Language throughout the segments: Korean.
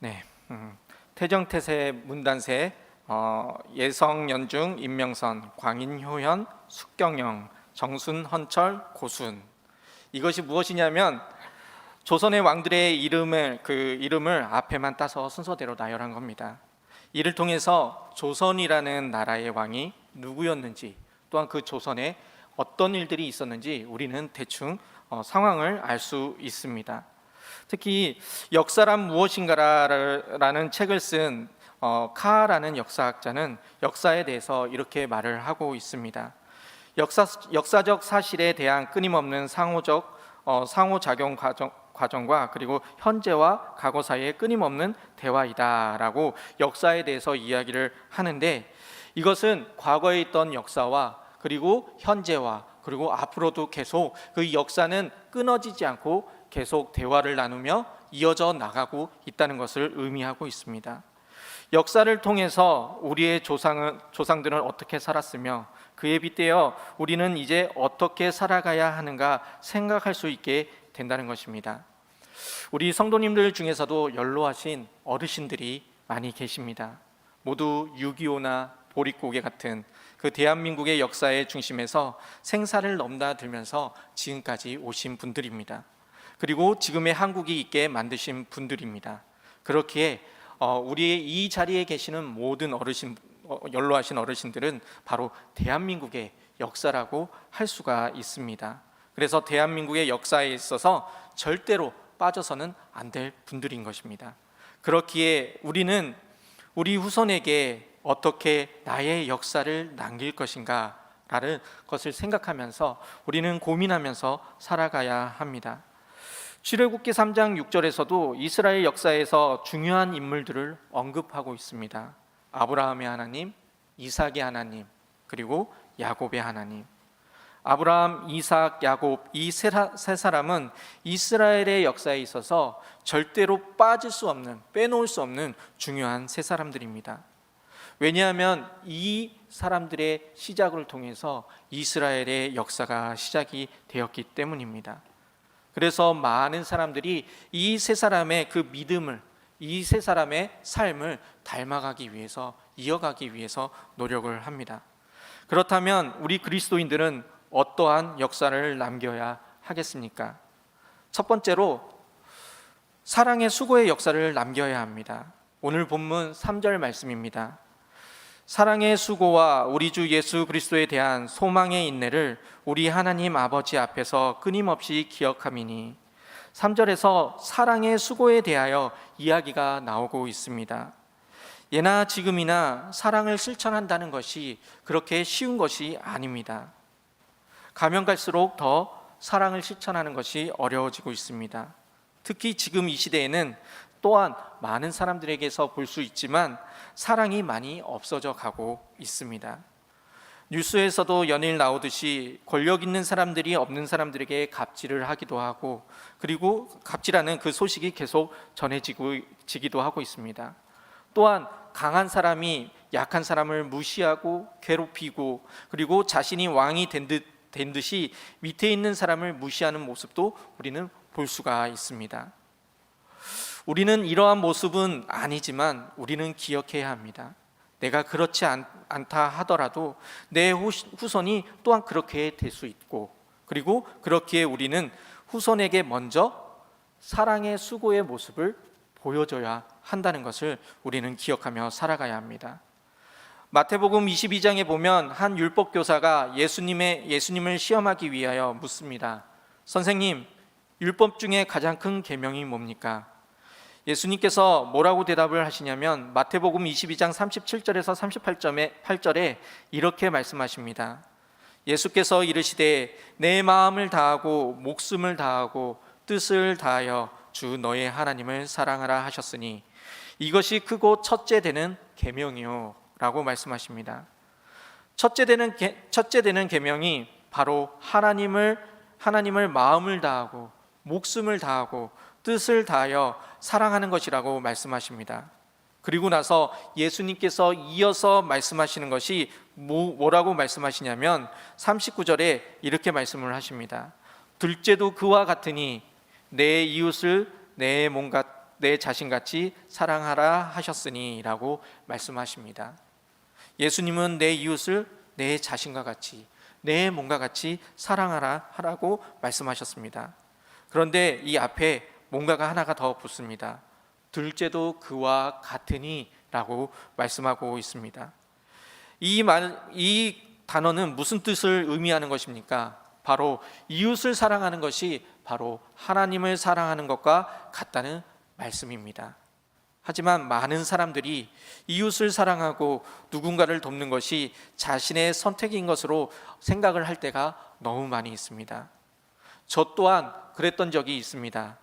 네, 태정태세 문단세, 예성연중, 임명선, 광인효현, 숙경영, 정순, 헌철, 고순. 이것이 무엇이냐면 조선의 왕들의 이름을 앞에만 따서 순서대로 나열한 겁니다. 이를 통해서 조선이라는 나라의 왕이 누구였는지, 또한 그 조선에 어떤 일들이 있었는지 우리는 대충 상황을 알 수 있습니다. 특히 역사란 무엇인가라는 책을 쓴 카라는 역사학자는 역사에 대해서 이렇게 말을 하고 있습니다. 역사적 사실에 대한 끊임없는 상호작용 과정과 그리고 현재와 과거 사이의 끊임없는 대화이다라고 역사에 대해서 이야기를 하는데, 이것은 과거에 있던 역사와 그리고 현재와 그리고 앞으로도 계속 그 역사는 끊어지지 않고 계속 대화를 나누며 이어져 나가고 있다는 것을 의미하고 있습니다. 역사를 통해서 우리의 조상들은 어떻게 살았으며 그에 빗대어 우리는 이제 어떻게 살아가야 하는가 생각할 수 있게 된다는 것입니다. 우리 성도님들 중에서도 연로하신 어르신들이 많이 계십니다. 모두 6.25나 보릿고개 같은 그 대한민국의 역사의 중심에서 생사를 넘나들면서 지금까지 오신 분들입니다. 그리고 지금의 한국이 있게 만드신 분들입니다. 그렇기에 우리의 이 자리에 계시는 모든 연로하신 어르신들은 바로 대한민국의 역사라고 할 수가 있습니다. 그래서 대한민국의 역사에 있어서 절대로 빠져서는 안 될 분들인 것입니다. 그렇기에 우리는 우리 후손에게 어떻게 나의 역사를 남길 것인가 라는 것을 생각하면서 우리는 고민하면서 살아가야 합니다. 출애굽기 3장 6절에서도 이스라엘 역사에서 중요한 인물들을 언급하고 있습니다. 아브라함의 하나님, 이삭의 하나님, 그리고 야곱의 하나님. 아브라함, 이삭, 야곱 이 세 사람은 이스라엘의 역사에 있어서 절대로 빼놓을 수 없는 중요한 세 사람들입니다. 왜냐하면 이 사람들의 시작을 통해서 이스라엘의 역사가 시작이 되었기 때문입니다. 그래서 많은 사람들이 이 세 사람의 그 믿음을, 이 세 사람의 삶을 닮아가기 위해서, 이어가기 위해서 노력을 합니다. 그렇다면 우리 그리스도인들은 어떠한 역사를 남겨야 하겠습니까? 첫 번째로 사랑의 수고의 역사를 남겨야 합니다. 오늘 본문 3절 말씀입니다. 사랑의 수고와 우리 주 예수 그리스도에 대한 소망의 인내를 우리 하나님 아버지 앞에서 끊임없이 기억함이니. 3절에서 사랑의 수고에 대하여 이야기가 나오고 있습니다. 예나 지금이나 사랑을 실천한다는 것이 그렇게 쉬운 것이 아닙니다. 가면 갈수록 더 사랑을 실천하는 것이 어려워지고 있습니다. 특히 지금 이 시대에는 또한 많은 사람들에게서 볼 수 있지만 사랑이 많이 없어져 가고 있습니다. 뉴스에서도 연일 나오듯이 권력 있는 사람들이 없는 사람들에게 갑질을 하기도 하고, 그리고 갑질하는 그 소식이 계속 전해지기도 하고 있습니다. 또한 강한 사람이 약한 사람을 무시하고 괴롭히고, 그리고 자신이 왕이 된 듯이 밑에 있는 사람을 무시하는 모습도 우리는 볼 수가 있습니다. 우리는 이러한 모습은 아니지만 우리는 기억해야 합니다. 내가 그렇지 않다 하더라도 내 후손이 또한 그렇게 될 수 있고, 그리고 그렇기에 우리는 후손에게 먼저 사랑의 수고의 모습을 보여줘야 한다는 것을 우리는 기억하며 살아가야 합니다. 마태복음 22장에 보면 한 율법교사가 예수님을 시험하기 위하여 묻습니다. 선생님, 율법 중에 가장 큰 계명이 뭡니까? 예수님께서 뭐라고 대답을 하시냐면 마태복음 22장 37절에서 38절에 이렇게 말씀하십니다. 예수께서 이르시되 내 마음을 다하고 목숨을 다하고 뜻을 다하여 주 너의 하나님을 사랑하라 하셨으니 이것이 크고 첫째 되는 계명이요 라고 말씀하십니다. 첫째 되는 계명이 바로 하나님을 마음을 다하고 목숨을 다하고 뜻을 다하여 사랑하는 것이라고 말씀하십니다. 그리고 나서 예수님께서 이어서 말씀하시는 것이 뭐라고 말씀하시냐면 39절에 이렇게 말씀을 하십니다. 둘째도 그와 같으니 내 이웃을 내 몸 내 자신같이 사랑하라 하셨으니 라고 말씀하십니다. 예수님은 내 이웃을 내 자신과 같이, 내 몸과 같이 사랑하라 하라고 말씀하셨습니다. 그런데 이 앞에 뭔가가 하나가 더 붙습니다. 둘째도 그와 같으니 라고 말씀하고 있습니다. 이 단어는 무슨 뜻을 의미하는 것입니까? 바로 이웃을 사랑하는 것이 바로 하나님을 사랑하는 것과 같다는 말씀입니다. 하지만 많은 사람들이 이웃을 사랑하고 누군가를 돕는 것이 자신의 선택인 것으로 생각을 할 때가 너무 많이 있습니다. 저 또한 그랬던 적이 있습니다.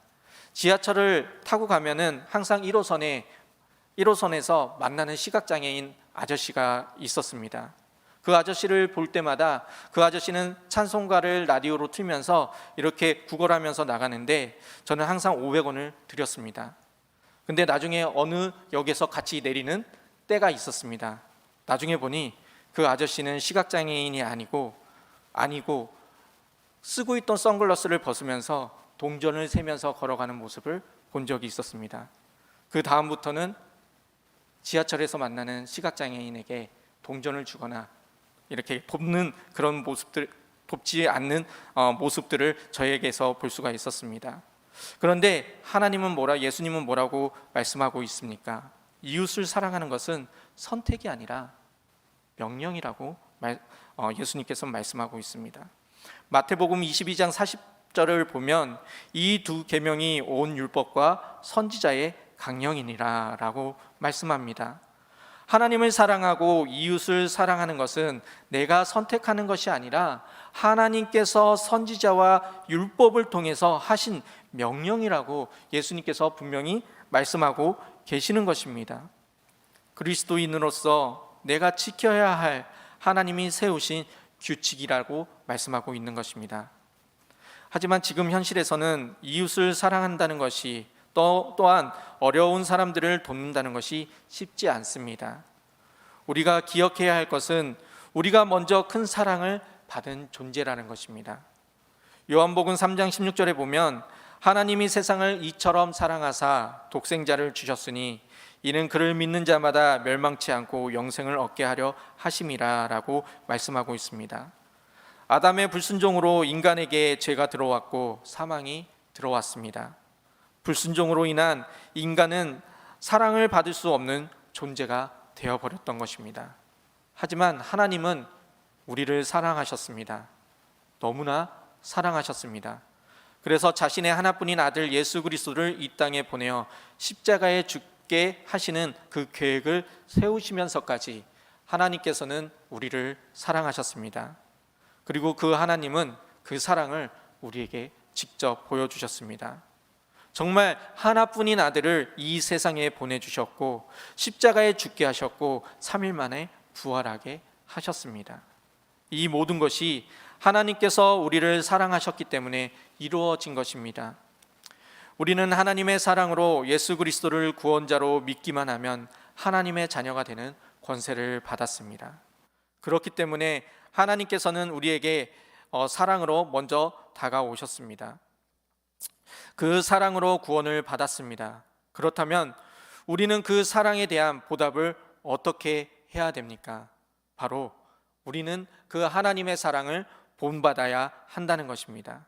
지하철을 타고 가면은 항상 1호선에서 만나는 시각장애인 아저씨가 있었습니다. 그 아저씨를 볼 때마다 그 아저씨는 찬송가를 라디오로 틀면서 이렇게 구걸하면서 나가는데 저는 항상 500원을 드렸습니다. 근데 나중에 어느 역에서 같이 내리는 때가 있었습니다. 나중에 보니 그 아저씨는 시각장애인이 아니고 쓰고 있던 선글라스를 벗으면서 동전을 세면서 걸어가는 모습을 본 적이 있었습니다. 그 다음부터는 지하철에서 만나는 시각장애인에게 동전을 주거나 이렇게 돕는 그런 모습들, 돕지 않는 모습들을 저에게서 볼 수가 있었습니다. 그런데 예수님은 뭐라고 말씀하고 있습니까? 이웃을 사랑하는 것은 선택이 아니라 명령이라고 예수님께서 말씀하고 있습니다. 마태복음 22장 40절을 보면 이 두 계명이 온 율법과 선지자의 강령이니라 라고 말씀합니다. 하나님을 사랑하고 이웃을 사랑하는 것은 내가 선택하는 것이 아니라 하나님께서 선지자와 율법을 통해서 하신 명령이라고 예수님께서 분명히 말씀하고 계시는 것입니다. 그리스도인으로서 내가 지켜야 할 하나님이 세우신 규칙이라고 말씀하고 있는 것입니다. 하지만 지금 현실에서는 이웃을 사랑한다는 것이 또한 어려운 사람들을 돕는다는 것이 쉽지 않습니다. 우리가 기억해야 할 것은 우리가 먼저 큰 사랑을 받은 존재라는 것입니다. 요한복음 3장 16절에 보면 하나님이 세상을 이처럼 사랑하사 독생자를 주셨으니 이는 그를 믿는 자마다 멸망치 않고 영생을 얻게 하려 하심이라 라고 말씀하고 있습니다. 아담의 불순종으로 인간에게 죄가 들어왔고 사망이 들어왔습니다. 불순종으로 인한 인간은 사랑을 받을 수 없는 존재가 되어버렸던 것입니다. 하지만 하나님은 우리를 사랑하셨습니다. 너무나 사랑하셨습니다. 그래서 자신의 하나뿐인 아들 예수 그리스도를 이 땅에 보내어 십자가에 죽게 하시는 그 계획을 세우시면서까지 하나님께서는 우리를 사랑하셨습니다. 그리고 그 하나님은 그 사랑을 우리에게 직접 보여주셨습니다. 정말 하나뿐인 아들을 이 세상에 보내주셨고 십자가에 죽게 하셨고 3일 만에 부활하게 하셨습니다. 이 모든 것이 하나님께서 우리를 사랑하셨기 때문에 이루어진 것입니다. 우리는 하나님의 사랑으로 예수 그리스도를 구원자로 믿기만 하면 하나님의 자녀가 되는 권세를 받았습니다. 그렇기 때문에 하나님께서는 우리에게 사랑으로 먼저 다가오셨습니다. 그 사랑으로 구원을 받았습니다. 그렇다면 우리는 그 사랑에 대한 보답을 어떻게 해야 됩니까? 바로 우리는 그 하나님의 사랑을 본받아야 한다는 것입니다.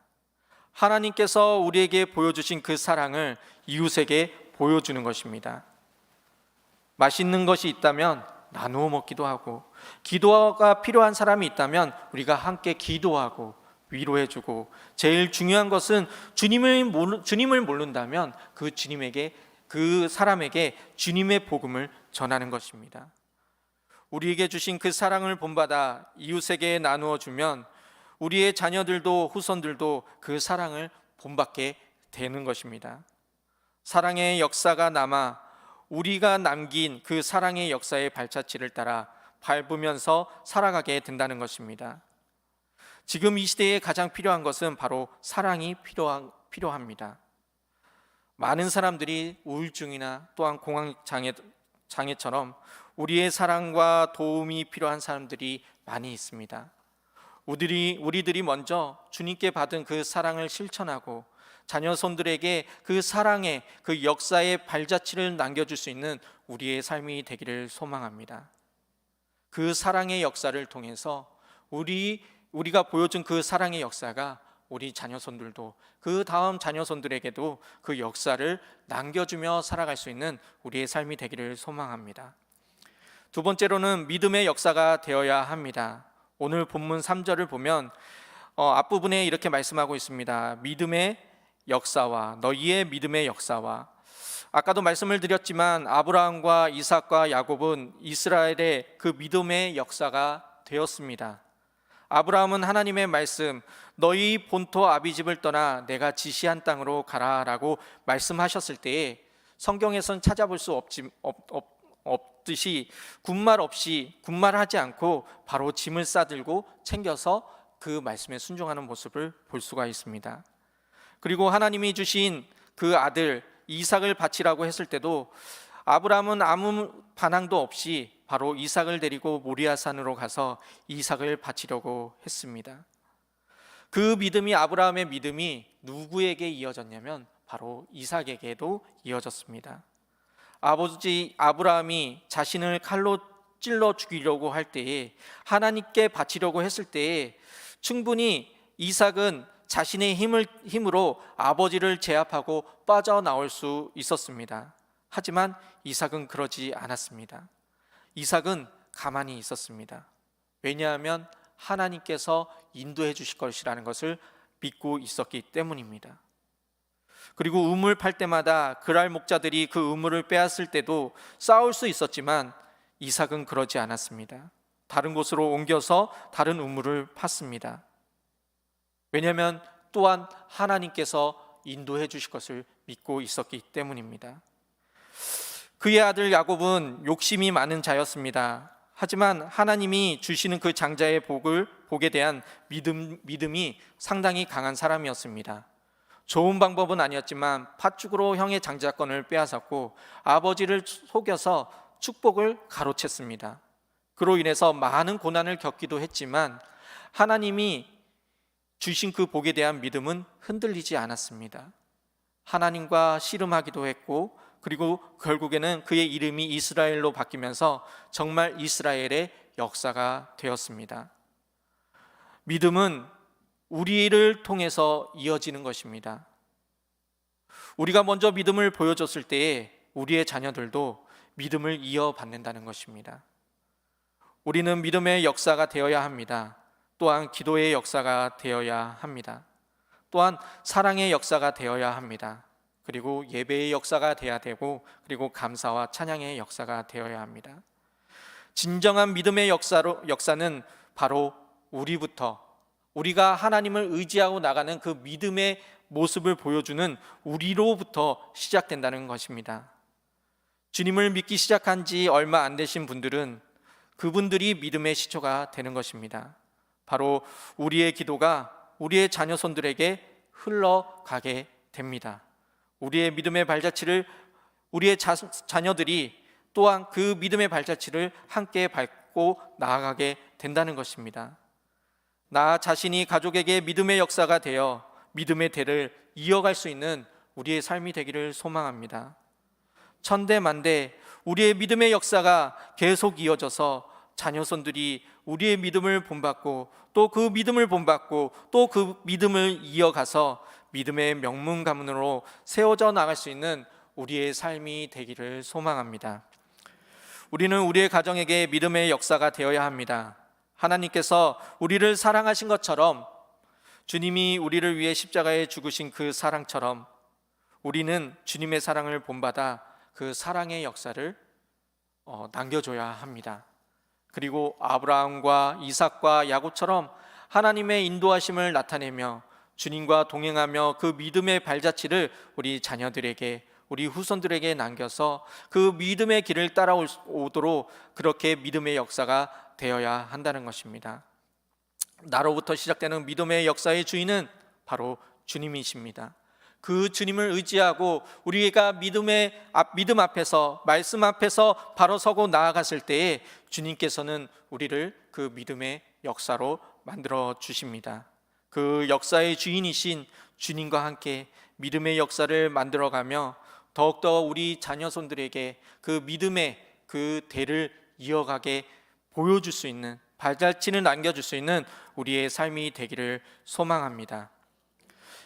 하나님께서 우리에게 보여주신 그 사랑을 이웃에게 보여주는 것입니다. 맛있는 것이 있다면 나누어 먹기도 하고, 기도가 필요한 사람이 있다면 우리가 함께 기도하고 위로해주고, 제일 중요한 것은 주님을 모른다면 그 사람에게 주님의 복음을 전하는 것입니다. 우리에게 주신 그 사랑을 본받아 이웃에게 나누어 주면 우리의 자녀들도 후손들도 그 사랑을 본받게 되는 것입니다. 사랑의 역사가 남아 우리가 남긴 그 사랑의 역사의 발자취를 따라 밟으면서 살아가게 된다는 것입니다. 지금 이 시대에 가장 필요한 것은 바로 사랑이 필요합니다. 많은 사람들이 우울증이나 또한 공황장애처럼 우리의 사랑과 도움이 필요한 사람들이 많이 있습니다. 우리들이 먼저 주님께 받은 그 사랑을 실천하고 자녀손들에게 그 사랑의 그 역사의 발자취를 남겨줄 수 있는 우리의 삶이 되기를 소망합니다. 그 사랑의 역사를 통해서 우리가 보여준 그 사랑의 역사가 우리 자녀손들도 그 다음 자녀손들에게도 그 역사를 남겨주며 살아갈 수 있는 우리의 삶이 되기를 소망합니다. 두 번째로는 믿음의 역사가 되어야 합니다. 오늘 본문 3절을 보면 앞부분에 이렇게 말씀하고 있습니다. 믿음의 역사와 너희의 믿음의 역사와, 아까도 말씀을 드렸지만 아브라함과 이삭과 야곱은 이스라엘의 그 믿음의 역사가 되었습니다. 아브라함은 하나님의 말씀, 너희 본토 아비집을 떠나 내가 지시한 땅으로 가라라고 말씀하셨을 때에 성경에선 찾아볼 수 없듯이 군말하지 않고 바로 짐을 싸들고 챙겨서 그 말씀에 순종하는 모습을 볼 수가 있습니다. 그리고 하나님이 주신 그 아들 이삭을 바치라고 했을 때도 아브라함은 아무 반항도 없이 바로 이삭을 데리고 모리아산으로 가서 이삭을 바치려고 했습니다. 그 믿음이, 아브라함의 믿음이 누구에게 이어졌냐면 바로 이삭에게도 이어졌습니다. 아버지 아브라함이 자신을 칼로 찔러 죽이려고 할 때에, 하나님께 바치려고 했을 때에 충분히 이삭은 자신의 힘으로 아버지를 제압하고 빠져나올 수 있었습니다. 하지만 이삭은 그러지 않았습니다. 이삭은 가만히 있었습니다. 왜냐하면 하나님께서 인도해 주실 것이라는 것을 믿고 있었기 때문입니다. 그리고 우물 팔 때마다 그랄 목자들이 그 우물을 빼앗을 때도 싸울 수 있었지만 이삭은 그러지 않았습니다. 다른 곳으로 옮겨서 다른 우물을 팠습니다. 왜냐하면 또한 하나님께서 인도해 주실 것을 믿고 있었기 때문입니다. 그의 아들 야곱은 욕심이 많은 자였습니다. 하지만 하나님이 주시는 그 장자의 복에 대한 믿음이 상당히 강한 사람이었습니다. 좋은 방법은 아니었지만 팥죽으로 형의 장자권을 빼앗았고 아버지를 속여서 축복을 가로챘습니다. 그로 인해서 많은 고난을 겪기도 했지만 하나님이 주신 그 복에 대한 믿음은 흔들리지 않았습니다. 하나님과 씨름하기도 했고, 그리고 결국에는 그의 이름이 이스라엘로 바뀌면서 정말 이스라엘의 역사가 되었습니다. 믿음은 우리를 통해서 이어지는 것입니다. 우리가 먼저 믿음을 보여줬을 때에 우리의 자녀들도 믿음을 이어받는다는 것입니다. 우리는 믿음의 역사가 되어야 합니다. 또한 기도의 역사가 되어야 합니다. 또한 사랑의 역사가 되어야 합니다. 그리고 예배의 역사가 되어야 되고, 그리고 감사와 찬양의 역사가 되어야 합니다. 진정한 믿음의 역사는 바로 우리가 하나님을 의지하고 나가는 그 믿음의 모습을 보여주는 우리로부터 시작된다는 것입니다. 주님을 믿기 시작한 지 얼마 안 되신 분들은 그분들이 믿음의 시초가 되는 것입니다. 바로 우리의 기도가 우리의 자녀손들에게 흘러가게 됩니다. 우리의 믿음의 발자취를 우리의 자녀들이 또한 그 믿음의 발자취를 함께 밟고 나아가게 된다는 것입니다. 나 자신이 가족에게 믿음의 역사가 되어 믿음의 대를 이어갈 수 있는 우리의 삶이 되기를 소망합니다. 천대만대 우리의 믿음의 역사가 계속 이어져서 자녀손들이 우리의 믿음을 본받고 또 그 믿음을 본받고 또 그 믿음을 이어가서 믿음의 명문 가문으로 세워져 나갈 수 있는 우리의 삶이 되기를 소망합니다. 우리는 우리의 가정에게 믿음의 역사가 되어야 합니다. 하나님께서 우리를 사랑하신 것처럼, 주님이 우리를 위해 십자가에 죽으신 그 사랑처럼 우리는 주님의 사랑을 본받아 그 사랑의 역사를 남겨줘야 합니다. 그리고 아브라함과 이삭과 야곱처럼 하나님의 인도하심을 나타내며 주님과 동행하며 그 믿음의 발자취를 우리 자녀들에게, 우리 후손들에게 남겨서 그 믿음의 길을 따라오도록 그렇게 믿음의 역사가 되어야 한다는 것입니다. 나로부터 시작되는 믿음의 역사의 주인은 바로 주님이십니다. 그 주님을 의지하고 우리가 믿음 앞에서, 말씀 앞에서 바로 서고 나아갔을 때에 주님께서는 우리를 그 믿음의 역사로 만들어 주십니다. 그 역사의 주인이신 주님과 함께 믿음의 역사를 만들어가며 더욱더 우리 자녀손들에게 그 믿음의 그 대를 이어가게 보여줄 수 있는, 발자취를 남겨줄 수 있는 우리의 삶이 되기를 소망합니다.